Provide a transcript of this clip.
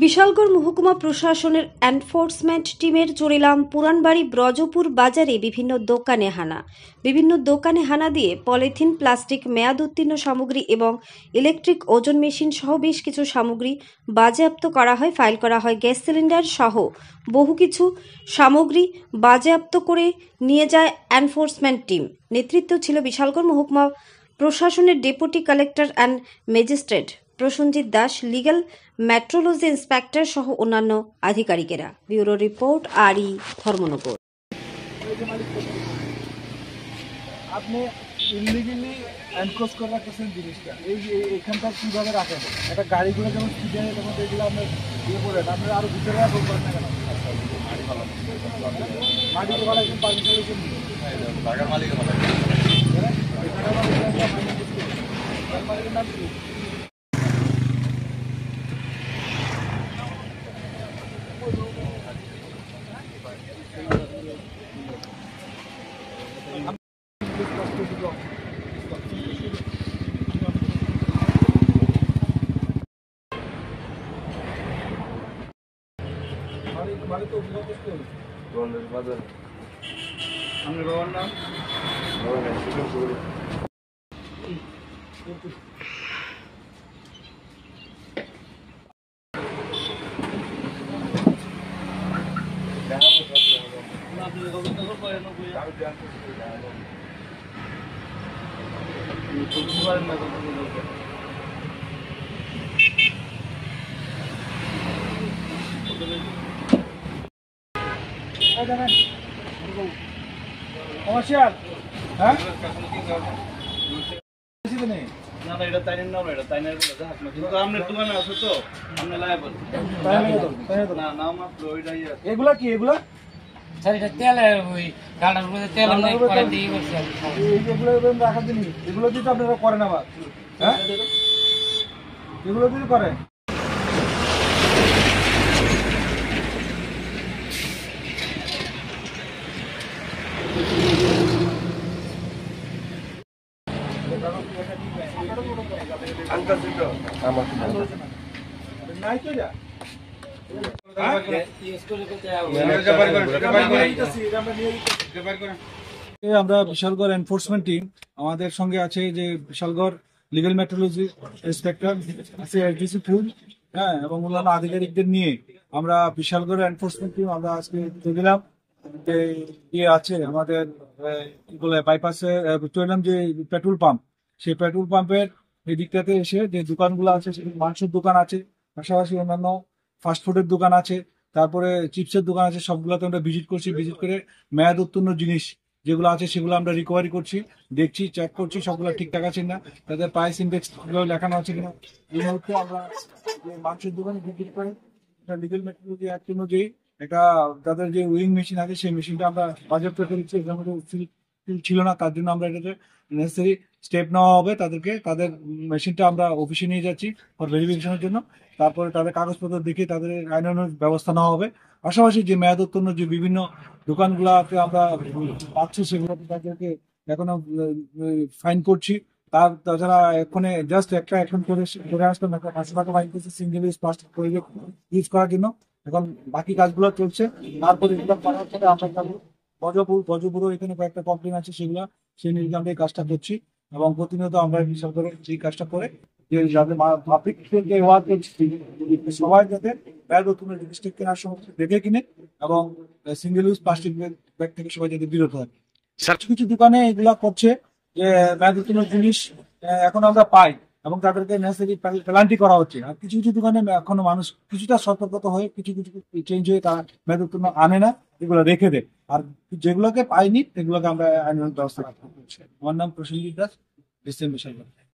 বিশালগড় মহকুমা প্রশাসনের এনফোর্সমেন্ট টিমের চড়িলাম পুরানবাড়ি ব্রজপুর বাজারে বিভিন্ন দোকানে হানা দিয়ে পলিথিন, প্লাস্টিক, মেয়াদ উত্তীর্ণ সামগ্রী এবং ইলেকট্রিক ওজন মেশিন সহ বেশ কিছু সামগ্রী বাজেয়াপ্ত করা হয়। ফাইল করা হয় গ্যাস সিলিন্ডার সহ বহু কিছু সামগ্রী বাজেয়াপ্ত করে নিয়ে যায় এনফোর্সমেন্ট টিম। নেতৃত্ব ছিল বিশালগড় মহকুমা প্রশাসনের deputy collector and magistrate Prosenjit Das, legal metrology inspector সহ অন্যান্য আধিকারিকেরা। ব্যুরো রিপোর্ট, আরই ধর্মনগর। আপনি ইলিগালি এনক্রোচ করে রাখতেছেন জিনিসটা, এই যে এখানটা কীভাবে রাখেন? একটা গাড়িগুলো যেমন স্পিডে তখন এগুলো আপনার ইয়ে করেন, আপনার আরও ভিতরে রাখবেন করেন না কেন? মাটিতে ভালো একজন পারমিশন মালিকের নাম কি? আপনার বাবার নাম? কমার্শিয়াল, হ্যাঁ এগুলা কি? এগুলা রাখার জিনিস, এগুলো দিয়ে তো আপনারা করেন আবার, হ্যাঁ এগুলো দিয়ে করেন। আমরা বিশালগড় এনফোর্সমেন্ট টিম, আমাদের সঙ্গে আছে যে বিশালগড় লিগ্যাল মেট্রোলজি ইন্সপেক্টর আছে, এসডিসি ফুল, হ্যাঁ, এবং অন্যান্য আধিকারিকদের নিয়ে আমরা বিশালগড় এনফোর্সমেন্ট টিম আমরা আজকে দিলাম যে ইয়ে আছে আমাদের কি বলে বাইপাসে চললাম যে পেট্রোল পাম্প, সেই পেট্রোল পাম্পের এই দিকটাতে এসে যে দোকানগুলো আছে, সেখানে মাংসের দোকান আছে, পাশাপাশি অন্যান্য ফাস্টফুডের দোকান আছে, তারপরে চিপসের দোকান আছে, সবগুলোতে আমরা ভিজিট করছি। ভিজিট করে মেয়াদ উত্তীর্ণ জিনিস যেগুলো আছে সেগুলো আমরা রিকভারি করছি, দেখছি, চেক করছি সবগুলো ঠিকঠাক আছে কিনা, তাদের প্রাইস ইন্ডেক্স লেখানো আছে কিনা। এই মুহূর্তে আমরা যে মাংসের দোকানে ভিজিট করে লিগ্যাল মেট্রোলজি অ্যাক্ট অনুযায়ী একটা তাদের যে উইং মেশিন আছে সেই মেশিনটা আমরা বাজেয়াপ্ত করেছি। এটার মধ্যে সিল ছিল না, তার জন্য আমরা এটাতে নেসেসারি স্টেপ নেওয়া হবে। তাদের মেশিনটা আমরা অফিসে নিয়ে যাচ্ছি ফর ভেরিফিকেশনের জন্য। তারপরে তাদের কাগজপত্র দেখে তাদের আইনানুগ ব্যবস্থা নেওয়া হবে। পাশাপাশি যে মেয়াদ উত্তীর্ণ যে বিভিন্ন দোকানগুলোতে আমরা পাচ্ছি সেগুলোতে তাদেরকে এখনো ফাইন করছি। তাছাড়া এখানে জাস্ট একটা এখন করে আসলাম, একটা 500 টাকা ফাইন করছে সিঙ্গেল ইউজ প্লাস্টিক ইউজ করার জন্য। এখন বাকি কাজগুলো চলছে। তারপরে এগুলো করার পরে আমরা যাবো বজপুরও এখানে কয়েকটা কমপ্লেন আছে, সেগুলো সেই নিয়ে আমরা এই কাজটা করছি এবং প্রতিনিয়ত আমরা বিশাল করে এই কাজটা করে যে যাদের পাবলিককে ওয়ার্ক করছি সবাই যাতে ব্যাগ নতুন জিনিসটা কেনার সময় দেখে কিনে এবং সিঙ্গেল ইউজ প্লাস্টিক ব্যাগ থেকে সবাই যাতে বিরত হয়। কিছু কিছু দোকানে এগুলা করছে যে ব্যাগ নতুন জিনিস এখন আমরা পাই এবং তাদেরকে নেসেসারি পেনাল্টি করা হচ্ছে। আর কিছু কিছু দোকানে এখনো মানুষ কিছুটা সতর্কতা হয়ে কিছু কিছু চেঞ্জ হয়ে তারা ব্যাগ নতুন আনে না, এগুলো রেখে দেয়। আর যেগুলোকে পাইনি সেগুলোকে আমরা আইনানুগ ব্যবস্থা করছি। আমার নাম প্রসেনজিৎ দাস, ডিসিএম বিশালগড়।